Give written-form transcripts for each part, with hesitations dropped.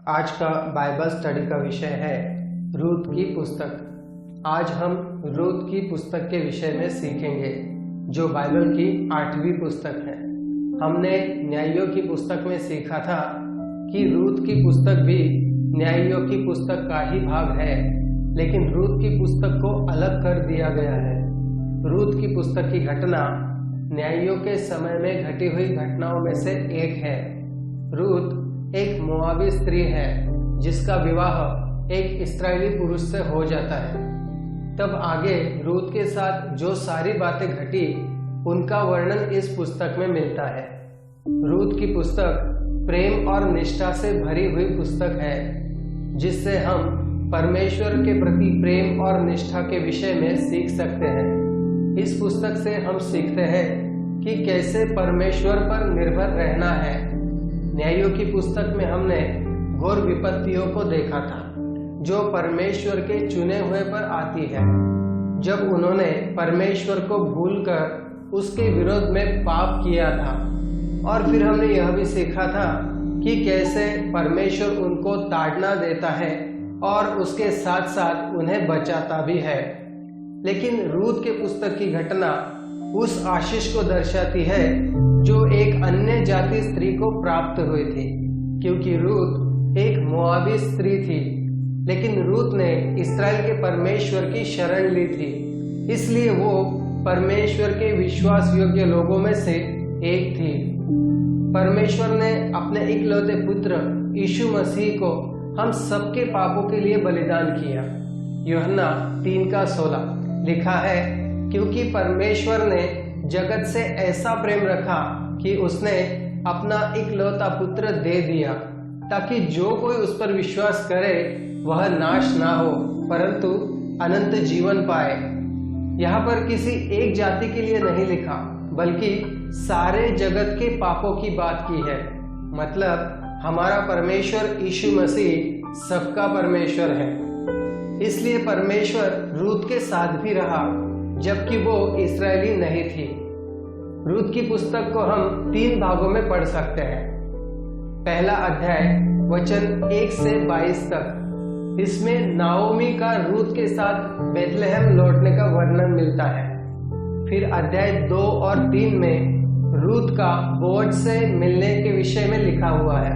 आज का Bible study का विषय है रूत की पुस्तक। आज हम रूत की पुस्तक के विषय में सीखेंगे जो बाइबल की 8वीं पुस्तक है। हमने न्यायियों की पुस्तक में सीखा था कि रूत की पुस्तक भी न्यायियों की पुस्तक का ही भाग है, लेकिन रूत की पुस्तक को अलग कर दिया गया है। रूत की पुस्तक की घटना न्यायियों के समय में घटी हुई घटनाओं में से एक है। रूत एक मोआबी स्त्री है जिसका विवाह एक इस्राएली पुरुष से हो जाता है। तब आगे रूत के साथ जो सारी बातें घटी उनका वर्णन इस पुस्तक में मिलता है। रूत की पुस्तक प्रेम और निष्ठा से भरी हुई पुस्तक है जिससे हम परमेश्वर के प्रति प्रेम और निष्ठा के विषय में सीख सकते हैं। इस पुस्तक से हम सीखते हैं कि कैसे परमेश्वर पर निर्भर रहना है। न्यायियों की पुस्तक में हमने घोर विपत्तियों को देखा था जो परमेश्वर के चुने हुए पर आती है, जब उन्होंने परमेश्वर को भूलकर उसके विरोध में पाप किया था। और फिर हमने यह भी सीखा था कि कैसे परमेश्वर उनको ताड़ना देता है और उसके साथ साथ उन्हें बचाता भी है। लेकिन रूत के पुस्तक की घटना उस आशीष को दर्शाती है जो एक अन्य जाति स्त्री को प्राप्त हुई थी, क्योंकि रूत एक मोआबी स्त्री थी। लेकिन रूत ने इस्राएल के परमेश्वर की शरण ली थी, इसलिए वो परमेश्वर के विश्वास योग्य लोगों में से एक थी। परमेश्वर ने अपने इकलौते पुत्र यीशु मसीह को हम सबके पापों के लिए बलिदान किया। यूहन्ना 3:16 लिखा है, क्योंकि परमेश्वर ने जगत से ऐसा प्रेम रखा कि उसने अपना इकलौता पुत्र दे दिया, ताकि जो कोई उस पर विश्वास करे वह नाश ना हो परंतु अनंत जीवन पाए। यहाँ पर किसी एक जाति के लिए नहीं लिखा, बल्कि सारे जगत के पापों की बात की है। मतलब हमारा परमेश्वर यीशु मसीह सबका परमेश्वर है। इसलिए परमेश्वर रूत के साथ भी रहा जबकि वो इस्राएली नहीं थी। रूत की पुस्तक को हम 3 भागों में पढ़ सकते हैं। पहला अध्याय वचन 1 से 22 तक, इसमें नाओमी का रूत के साथ बेथलेहम लौटने का वर्णन मिलता है। फिर अध्याय 2 और 3 में रूत का बोअज से मिलने के विषय में लिखा हुआ है।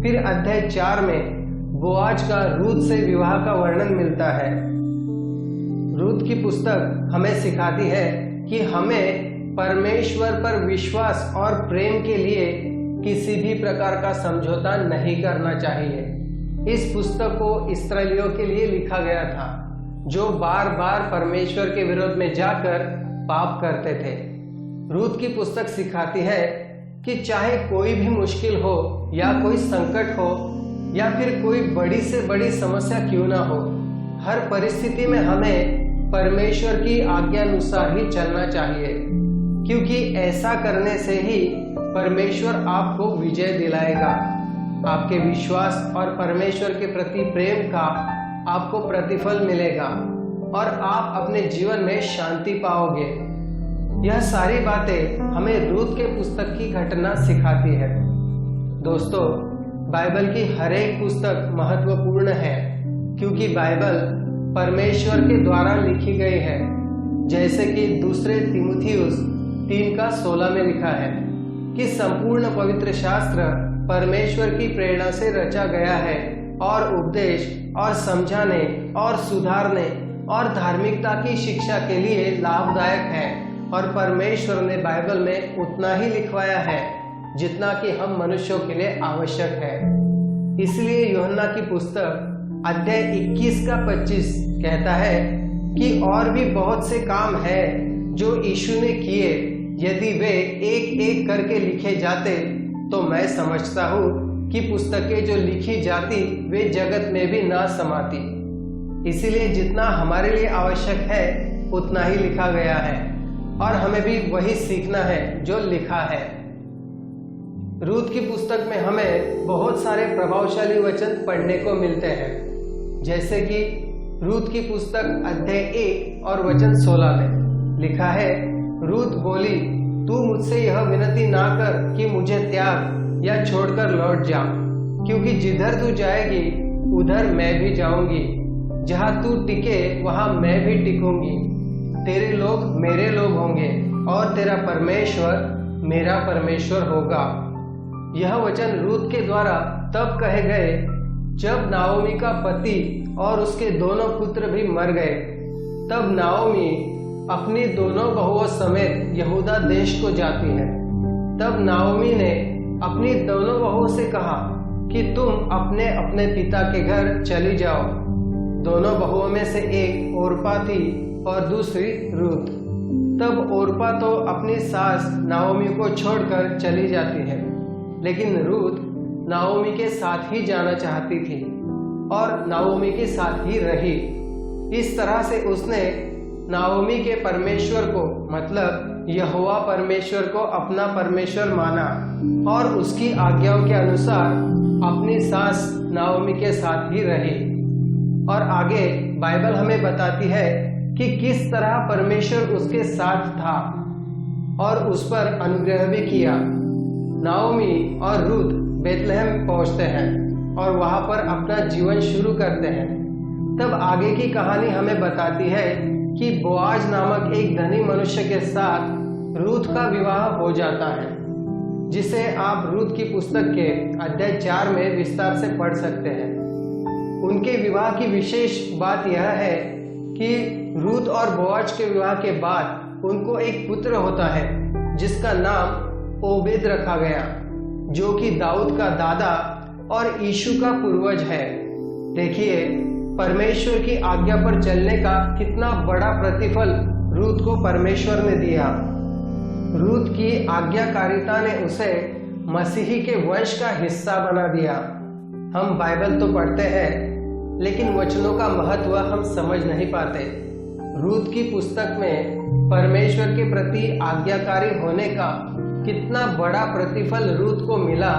फिर अध्याय 4 में बोआज का रूत से विवाह का वर्णन मिलता है। रूत की पुस्तक हमें सिखाती है कि हमें परमेश्वर पर विश्वास और प्रेम के लिए किसी भी प्रकार का समझौता नहीं करना चाहिए। इस पुस्तक को इस्राएलियों के लिए लिखा गया था जो बार बार परमेश्वर के विरोध में जाकर पाप करते थे। रूत की पुस्तक सिखाती है कि चाहे कोई भी मुश्किल हो या कोई संकट हो या फिर कोई बड़ी से बड़ी समस्या क्यों ना हो, हर परिस्थिति में हमें परमेश्वर की आज्ञानुसार ही चलना चाहिए, क्योंकि ऐसा करने से ही परमेश्वर आपको विजय दिलाएगा। आपके विश्वास और परमेश्वर के प्रति प्रेम का आपको प्रतिफल मिलेगा और आप अपने जीवन में शांति पाओगे। यह सारी बातें हमें रूत के पुस्तक की घटना सिखाती है। दोस्तों, बाइबल की हर एक पुस्तक महत्वपूर्ण है, क्योंकि बाइबल परमेश्वर के द्वारा लिखी गई है। जैसे कि दूसरे तीमुथियुस 3:16 में लिखा है कि संपूर्ण पवित्र शास्त्र परमेश्वर की प्रेरणा से रचा गया है और उपदेश और समझाने और सुधारने और धार्मिकता की शिक्षा के लिए लाभदायक है। और परमेश्वर ने बाइबल में उतना ही लिखवाया है जितना कि हम मनुष्यों के लिए आवश्यक है। इसलिए यूहन्ना की पुस्तक अध्याय 21:25 कहता है कि और भी बहुत से काम है जो यीशु ने किए, यदि वे एक एक करके लिखे जाते तो मैं समझता हूँ कि पुस्तकें जो लिखी जाती वे जगत में भी ना समाती। इसीलिए जितना हमारे लिए आवश्यक है उतना ही लिखा गया है और हमें भी वही सीखना है जो लिखा है। रूत की पुस्तक में हमें बहुत सारे प्रभावशाली वचन पढ़ने को मिलते हैं। जैसे कि रूत की पुस्तक अध्याय 1 और वचन 16 में लिखा है, रूत बोली, तू मुझसे यह विनती ना कर कि मुझे त्याग या छोड़कर लौट जा, क्योंकि जिधर तू जाएगी उधर मैं भी जाऊंगी, जहां तू टिके वहां मैं भी टिकूंगी। तेरे लोग मेरे लोग होंगे और तेरा परमेश्वर मेरा परमेश्वर होगा। यह वचन रूत के द्वारा तब कहे गए जब नाओमी का पति और उसके दोनों पुत्र भी मर गए। तब नाओमी अपनी दोनों बहुओं समेत यहूदा देश को जाती है। तब नाओमी ने अपनी दोनों बहुओं से कहा कि तुम अपने अपने पिता के घर चली जाओ। दोनों बहुओं में से एक ओरपा थी और दूसरी रूत। तब ओरपा तो अपनी सास नाओमी को छोड़कर चली जाती है, लेकिन रूत नाओमी के साथ ही जाना चाहती थी और नाओमी के साथ ही रही। इस तरह से उसने नाओमी के परमेश्वर को मतलब यहोवा परमेश्वर को अपना परमेश्वर माना और उसकी आज्ञाओं के अनुसार अपनी सास नाओमी के साथ ही रही। और आगे बाइबल हमें बताती है कि किस तरह परमेश्वर उसके साथ था और उस पर अनुग्रह भी किया। नाओमी और रूत बेथलेहम पहुंचते हैं और वहां पर अपना जीवन शुरू करते हैं। तब आगे की कहानी हमें बताती है कि बोआज नामक एक धनी मनुष्य के साथ रूत का विवाह हो जाता है, जिसे आप रूत की पुस्तक के अध्याय 4 में विस्तार से पढ़ सकते हैं। उनके विवाह की विशेष बात यह है कि रूत और बोआज के विवाह के बाद उनको एक पुत्र होता है जिसका नाम ओबेद रखा गया, जो कि दाऊद का दादा और यीशु का पूर्वज है। देखिए परमेश्वर की आज्ञा पर चलने का कितना बड़ा प्रतिफल रूत को परमेश्वर ने दिया। रूत की आज्ञाकारिता ने उसे मसीही के वंश का हिस्सा बना दिया। हम बाइबल तो पढ़ते हैं लेकिन वचनों का महत्व हम समझ नहीं पाते। रूत की पुस्तक में परमेश्वर के प्रति आज्ञाकारी होने का कितना बड़ा प्रतिफल रूत को मिला।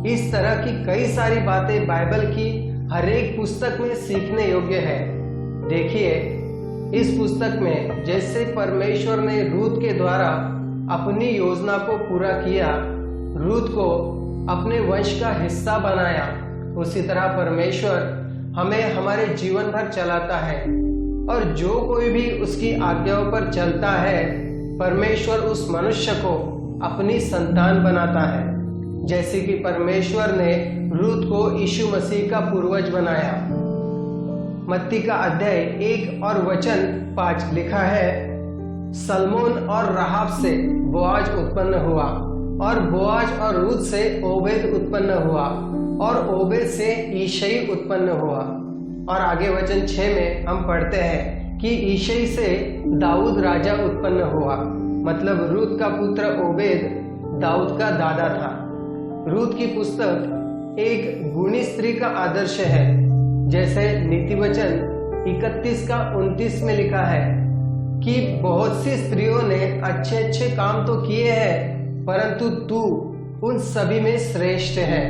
इस तरह की कई सारी बातें बाइबल की हर एक पुस्तक में सीखने योग्य है। देखिए इस पुस्तक में जैसे परमेश्वर ने रूत के द्वारा अपनी योजना को पूरा किया, रूत को अपने वंश का हिस्सा बनाया, उसी तरह परमेश्वर हमें हमारे जीवन भर चलाता है। और जो कोई भी उसकी आज्ञाओं पर चलता है, परमेश्वर उस मनुष्य को अपनी संतान बनाता है, जैसे कि परमेश्वर ने रूत को यीशु मसीह का पूर्वज बनाया। मत्ती का अध्याय 1 और वचन 5 लिखा है, सलमोन और राहाब से बोआज उत्पन्न हुआ और बोआज और रूत से ओबेद उत्पन्न हुआ और ओबेद से ईशई उत्पन्न हुआ। और आगे वचन 6 में हम पढ़ते हैं कि ईशई से दाऊद राजा उत्पन्न हुआ, मतलब रूत का पुत्र ओबेद दाऊद का दादा था। रूत की पुस्तक एक गुणी स्त्री का आदर्श है, जैसे नीतिवचन 31 का 29 में लिखा है कि बहुत सी स्त्रियों ने अच्छे अच्छे काम तो किए हैं, परंतु तू उन सभी में श्रेष्ठ है।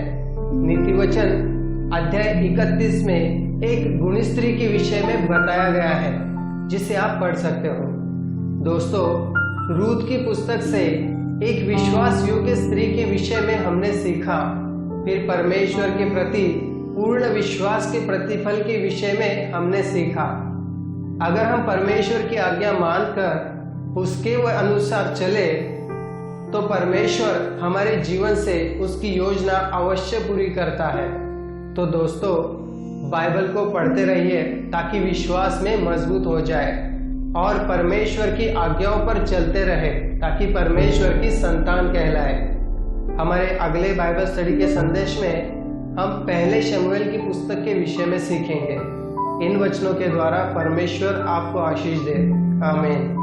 नीतिवचन अध्याय 31 में एक गुणी स्त्री के विषय में बताया गया है, जिसे आप पढ़ सकते हो। दोस्तों, रूत की पुस्तक से एक विश्वास योग्य स्त्री के विषय में हमने सीखा। फिर परमेश्वर के प्रति पूर्ण विश्वास के प्रतिफल के विषय में हमने सीखा। अगर हम परमेश्वर की आज्ञा मानकर उसके अनुसार चले तो परमेश्वर हमारे जीवन से उसकी योजना अवश्य पूरी करता है। तो दोस्तों, बाइबल को पढ़ते रहिए ताकि विश्वास में मजबूत हो जाए और परमेश्वर की आज्ञाओं पर चलते रहे ताकि परमेश्वर की संतान कहलाए। हमारे अगले बाइबल स्टडी के संदेश में हम पहले शमूएल की पुस्तक के विषय में सीखेंगे। इन वचनों के द्वारा परमेश्वर आपको आशीष दे। आमीन।